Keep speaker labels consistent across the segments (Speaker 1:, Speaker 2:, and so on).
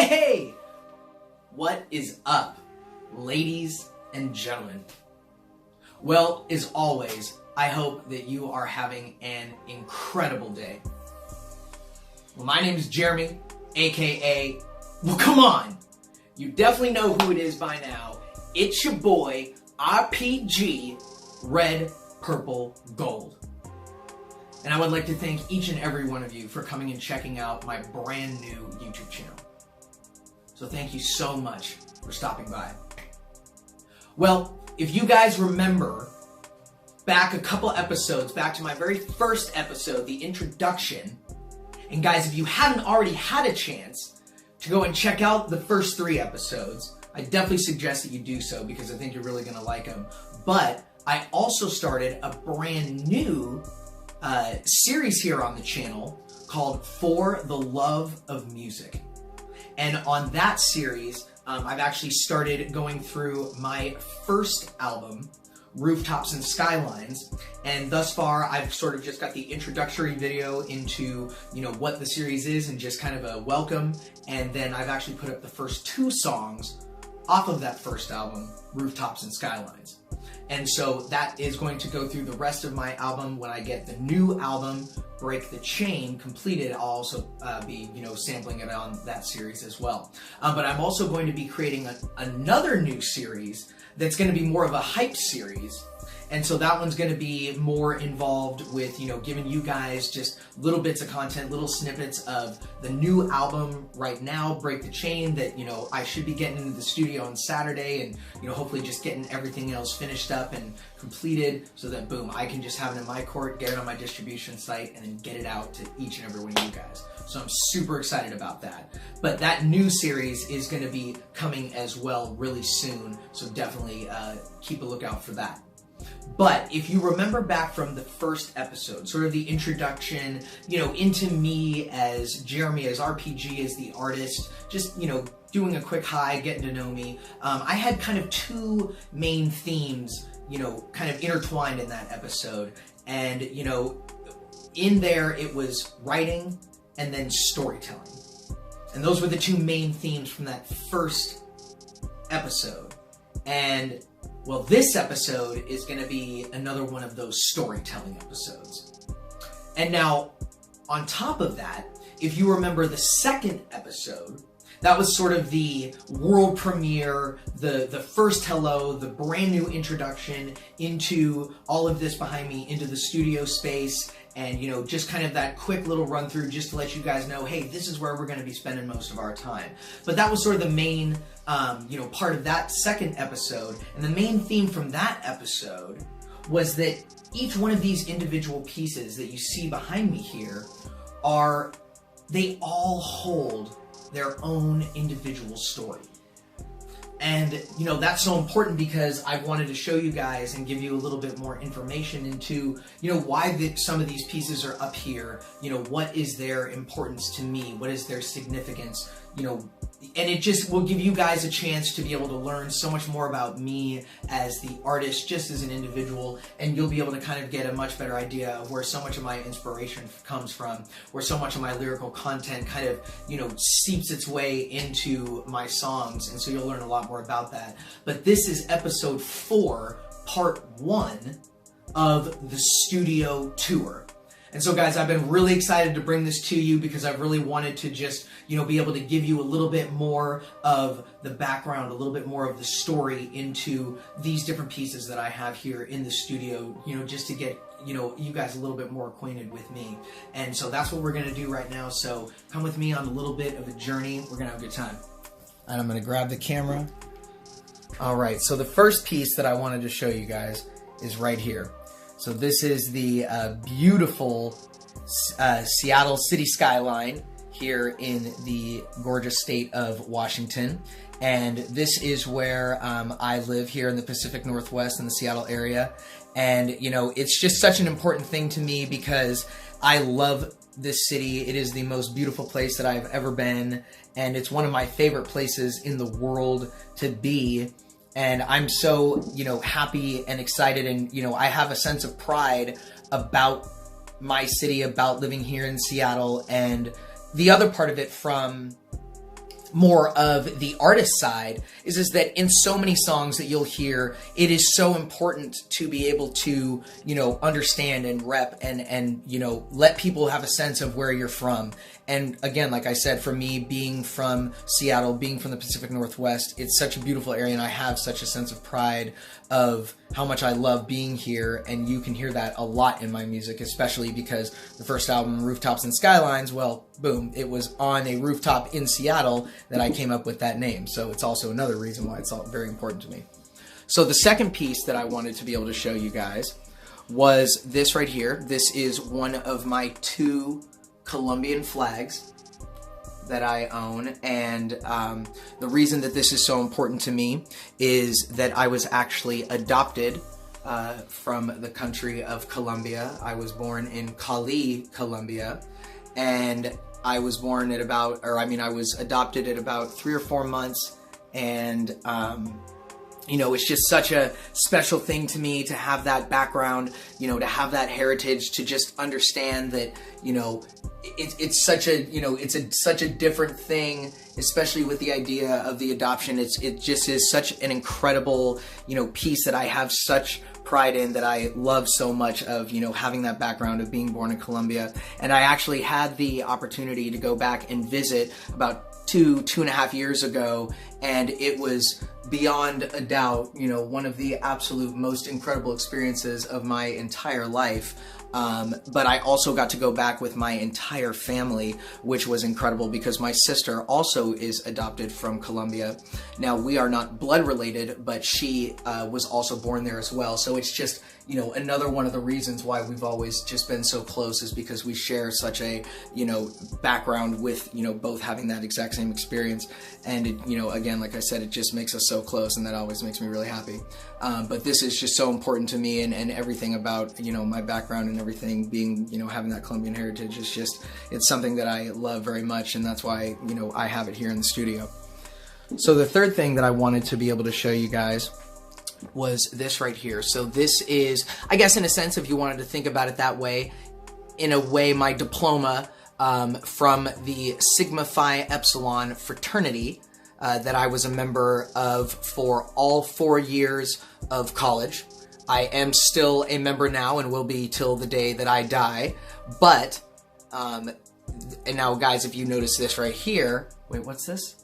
Speaker 1: Hey! What is up, ladies and gentlemen? Well, as always, I hope that you are having an incredible day. Well, my name is Jeremy, aka, well, come on! You definitely know who it is by now. It's your boy, RPG, Red, Purple, Gold. And I would like to thank each and every one of you for coming and checking out my brand new YouTube channel. So thank you so much for stopping by. Well, if you guys remember back a couple episodes, back to my very first episode, the introduction, and guys, if you haven't already had a chance to go and check out the first 3 episodes, I definitely suggest that you do so because I think you're really going to like them. But I also started a brand new series here on the channel called For the Love of Music. And on that series, I've actually started going through my first album, Rooftops and Skylines, and thus far I've sort of just got the introductory video into, you know, what the series is and just kind of a welcome, and then I've actually put up the first 2 songs off of that first album, Rooftops and Skylines. And so that is going to go through the rest of my album. When I get the new album, Break the Chain, completed, I'll also be, sampling it on that series as well. But I'm also going to be creating another new series that's going to be more of a hype series. And so that one's going to be more involved with, giving you guys just little bits of content, little snippets of the new album right now, Break the Chain, that, I should be getting into the studio on Saturday and, hopefully just getting everything else finished up and completed so that, boom, I can just have it in my court, get it on my distribution site, and then get it out to each and every one of you guys. So I'm super excited about that. But that new series is going to be coming as well really soon, so definitely keep a lookout for that. But if you remember back from the first episode, sort of the introduction, into me as Jeremy, as RPG, as the artist, just, doing a quick hi, getting to know me, I had kind of 2 main themes, kind of intertwined in that episode. And, in there it was writing and then storytelling. And those were the 2 main themes from that first episode. And well, this episode is going to be another one of those storytelling episodes. And now, on top of that, if you remember the second episode, that was sort of the world premiere, the first hello, the brand new introduction into all of this behind me, into the studio space, and, just kind of that quick little run through just to let you guys know, hey, this is where we're going to be spending most of our time. But that was sort of the main, part of that second episode. And the main theme from that episode was that each one of these individual pieces that you see behind me here they all hold their own individual story. And, that's so important because I wanted to show you guys and give you a little bit more information into, why some of these pieces are up here, what is their importance to me, what is their significance, and it just will give you guys a chance to be able to learn so much more about me as the artist, just as an individual, and you'll be able to kind of get a much better idea of where so much of my inspiration comes from, where so much of my lyrical content kind of, seeps its way into my songs, and so you'll learn a lot more about that. But this is episode 4, part 1 of the studio tour. And so guys, I've been really excited to bring this to you because I've really wanted to just, be able to give you a little bit more of the background, a little bit more of the story into these different pieces that I have here in the studio, just to get, you guys a little bit more acquainted with me. And so that's what we're going to do right now. So come with me on a little bit of a journey. We're going to have a good time. And I'm going to grab the camera. All right. So the first piece that I wanted to show you guys is right here. So this is the beautiful Seattle city skyline here in the gorgeous state of Washington. And this is where I live here in the Pacific Northwest in the Seattle area. And, it's just such an important thing to me because I love this city. It is the most beautiful place that I've ever been. And it's one of my favorite places in the world to be. And I'm so, happy and excited, and, I have a sense of pride about my city, about living here in Seattle. And the other part of it from more of the artist side is that in so many songs that you'll hear, it is so important to be able to, you know, understand and rep and, you know, let people have a sense of where you're from. And again, like I said, for me, being from Seattle, being from the Pacific Northwest, it's such a beautiful area, and I have such a sense of pride of how much I love being here, and you can hear that a lot in my music, especially because the first album, Rooftops and Skylines, well, boom, it was on a rooftop in Seattle that I came up with that name, so it's also another reason why it's all very important to me. So the second piece that I wanted to be able to show you guys was this right here. This is one of my 2 Colombian flags that I own, and the reason that this is so important to me is that I was actually adopted from the country of Colombia. I was born in Cali, Colombia, and I was born at about, or I mean, I was adopted at about 3 or 4 months, and you know, it's just such a special thing to me to have that background, you know, to have that heritage, to just understand that, you know, it's such a, you know, it's such a different thing, especially with the idea of the adoption. It just is such an incredible, you know, piece that I have such pride in, that I love so much, of, you know, having that background of being born in Colombia. And I actually had the opportunity to go back and visit about 2.5 years ago, and it was beyond a doubt, you know, one of the absolute most incredible experiences of my entire life. But I also got to go back with my entire family, which was incredible because my sister also is adopted from Colombia. Now, we are not blood related, but she was also born there as well. So it's just, you know, another one of the reasons why we've always just been so close, is because we share such a, you know, background with, you know, both having that exact same experience. And, it, you know, again, like I said, it just makes us so close, and that always makes me really happy. But this is just so important to me, and everything about, you know, my background and everything being, you know, having that Colombian heritage is just, it's something that I love very much, and that's why, you know, I have it here in the studio. So the third thing that I wanted to be able to show you guys was this right here. So this is, I guess in a sense, if you wanted to think about it that way, in a way, my diploma from the Sigma Phi Epsilon fraternity that I was a member of for all 4 years of college. I am still a member now and will be till the day that I die. But, and now guys, if you notice this right here, wait, what's this?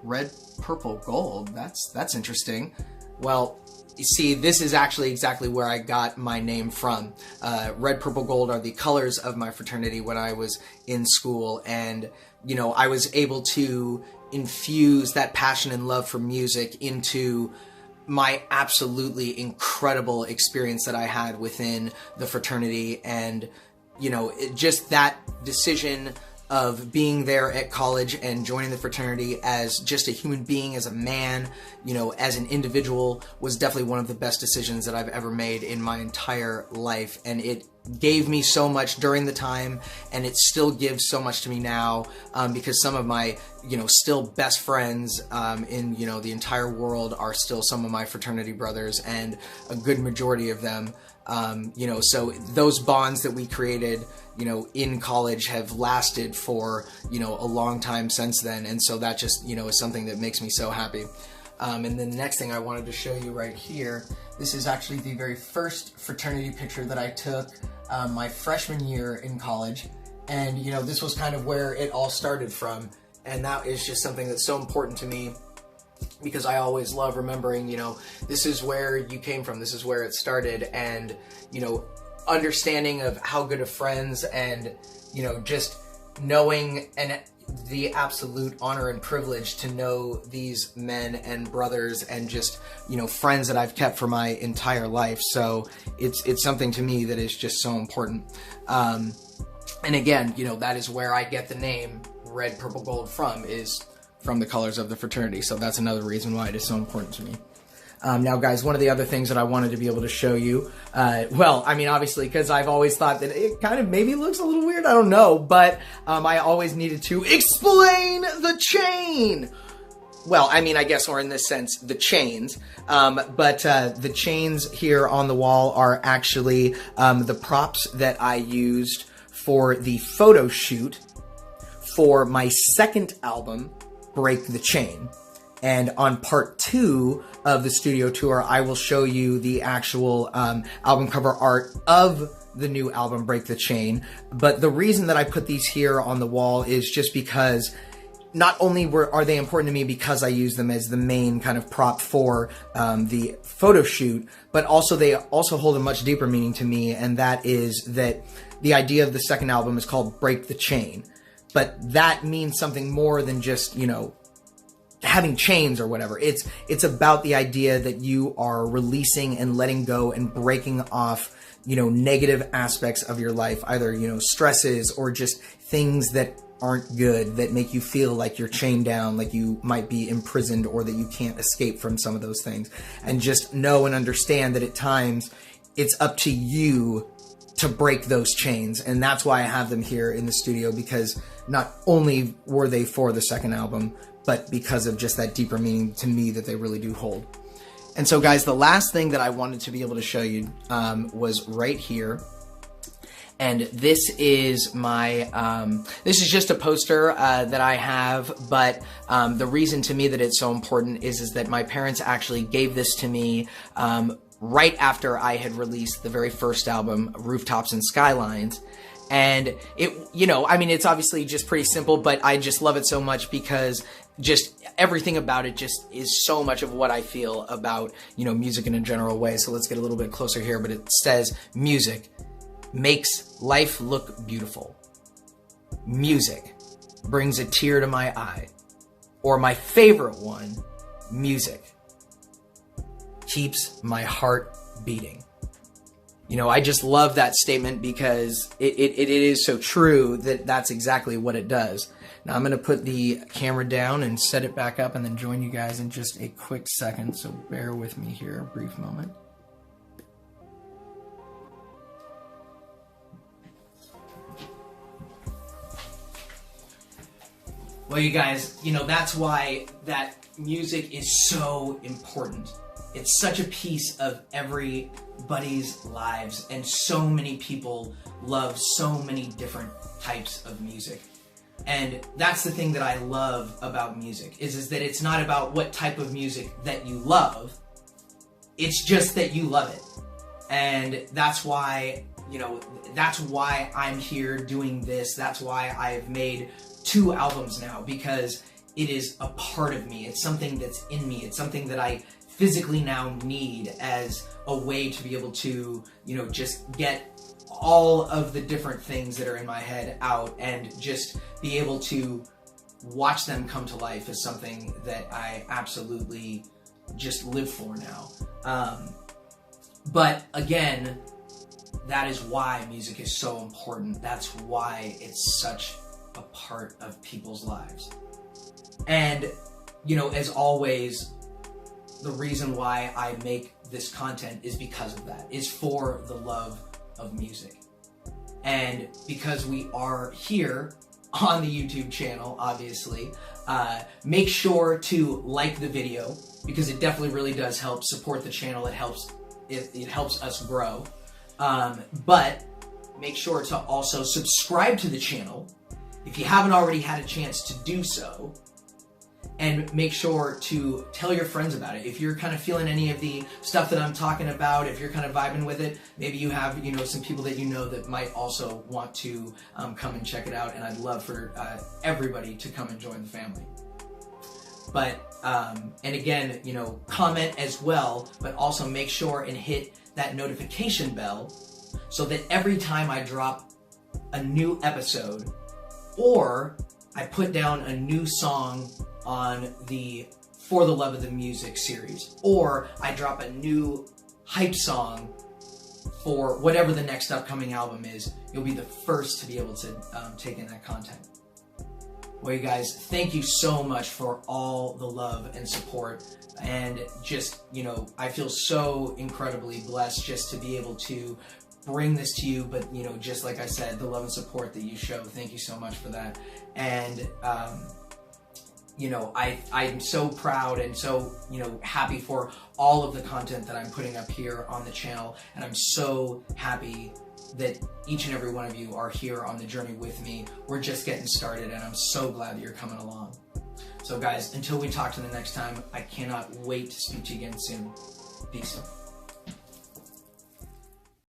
Speaker 1: Red, purple, gold. That's interesting. Well, you see, this is actually exactly where I got my name from. Red, purple, gold are the colors of my fraternity when I was in school. And, you know, I was able to infuse that passion and love for music into my absolutely incredible experience that I had within the fraternity. And, you know, just that decision of being there at college and joining the fraternity as just a human being, as a man, you know, as an individual, was definitely one of the best decisions that I've ever made in my entire life. And it gave me so much during the time, and it still gives so much to me now, because some of my, you know, still best friends in, you know, the entire world are still some of my fraternity brothers, and a good majority of them, you know, so those bonds that we created, you know, in college have lasted for, you know, a long time since then. And so that just, you know, is something that makes me so happy. And then the next thing I wanted to show you right here, this is actually the very first fraternity picture that I took my freshman year in college. And, you know, this was kind of where it all started from. And that is just something that's so important to me, because I always love remembering, you know, this is where you came from, this is where it started. And, you know, understanding of how good of friends, and, you know, just knowing, and the absolute honor and privilege to know these men and brothers, and just, you know, friends that I've kept for my entire life. So it's something to me that is just so important. And again, you know, that is where I get the name Red, Purple, Gold from, is from the colors of the fraternity. So that's another reason why it is so important to me. Now, guys, one of the other things that I wanted to be able to show you, well, I mean, obviously, because I've always thought that it kind of maybe looks a little weird, I don't know, but I always needed to explain the chain. Well, I mean, I guess, or in this sense, the chains, but the chains here on the wall are actually the props that I used for the photo shoot for my second album, Break the Chain. And on part 2 of the studio tour, I will show you the actual album cover art of the new album, Break the Chain. But the reason that I put these here on the wall is just because not only are they important to me because I use them as the main kind of prop for the photo shoot, but also they also hold a much deeper meaning to me, and that is that the idea of the second album is called Break the Chain. But that means something more than just, you know, having chains or whatever. It's about the idea that you are releasing and letting go and breaking off, you know, negative aspects of your life, either, you know, stresses or just things that aren't good, that make you feel like you're chained down, like you might be imprisoned, or that you can't escape from some of those things. And just know and understand that at times it's up to you to break those chains. And that's why I have them here in the studio, because not only were they for the second album, but because of just that deeper meaning to me that they really do hold. And so guys, the last thing that I wanted to be able to show you was right here. And this is my, this is just a poster that I have, but the reason to me that it's so important is that my parents actually gave this to me right after I had released the very first album, Rooftops and Skylines. And it, you know, I mean, it's obviously just pretty simple, but I just love it so much because just everything about it just is so much of what I feel about, you know, music in a general way. So let's get a little bit closer here, but it says, music makes life look beautiful. Music brings a tear to my eye. Or my favorite one, music keeps my heart beating. You know, I just love that statement because it is so true that that's exactly what it does. Now I'm going to put the camera down and set it back up and then join you guys in just a quick second. So bear with me here, a brief moment. Well, you guys, you know, that's why that music is so important. It's such a piece of everybody's lives, and so many people love so many different types of music. And that's the thing that I love about music, is that it's not about what type of music that you love, it's just that you love it. And that's why, you know, that's why I'm here doing this. That's why I've made 2 albums now, because it is a part of me. It's something that's in me. It's something that I physically now need as a way to be able to, you know, just get all of the different things that are in my head out and just be able to watch them come to life is something that I absolutely just live for now. But again, that is why music is so important. That's why it's such a part of people's lives. And, you know, as always, the reason why I make this content is because of that, is for the love of music. And because we are here on the YouTube channel, obviously, make sure to like the video, because it definitely really does help support the channel. It helps us grow. But make sure to also subscribe to the channel if you haven't already had a chance to do so. And make sure to tell your friends about it. If you're kind of feeling any of the stuff that I'm talking about, if you're kind of vibing with it, maybe you have, you know, some people that you know that might also want to come and check it out. And I'd love for everybody to come and join the family. But, and again, you know, comment as well, but also make sure and hit that notification bell so that every time I drop a new episode, or I put down a new song on the For the Love of the Music series, or I drop a new hype song for whatever the next upcoming album is, you'll be the first to be able to take in that content. Well, you guys, thank you so much for all the love and support. And just, you know, I feel so incredibly blessed just to be able to bring this to you. But, you know, just like I said, the love and support that you show, thank you so much for that. And, you know, I'm so proud and so, you know, happy for all of the content that I'm putting up here on the channel. And I'm so happy that each and every one of you are here on the journey with me. We're just getting started, and I'm so glad that you're coming along. So guys, until we talk to the next time, I cannot wait to speak to you again soon. Peace.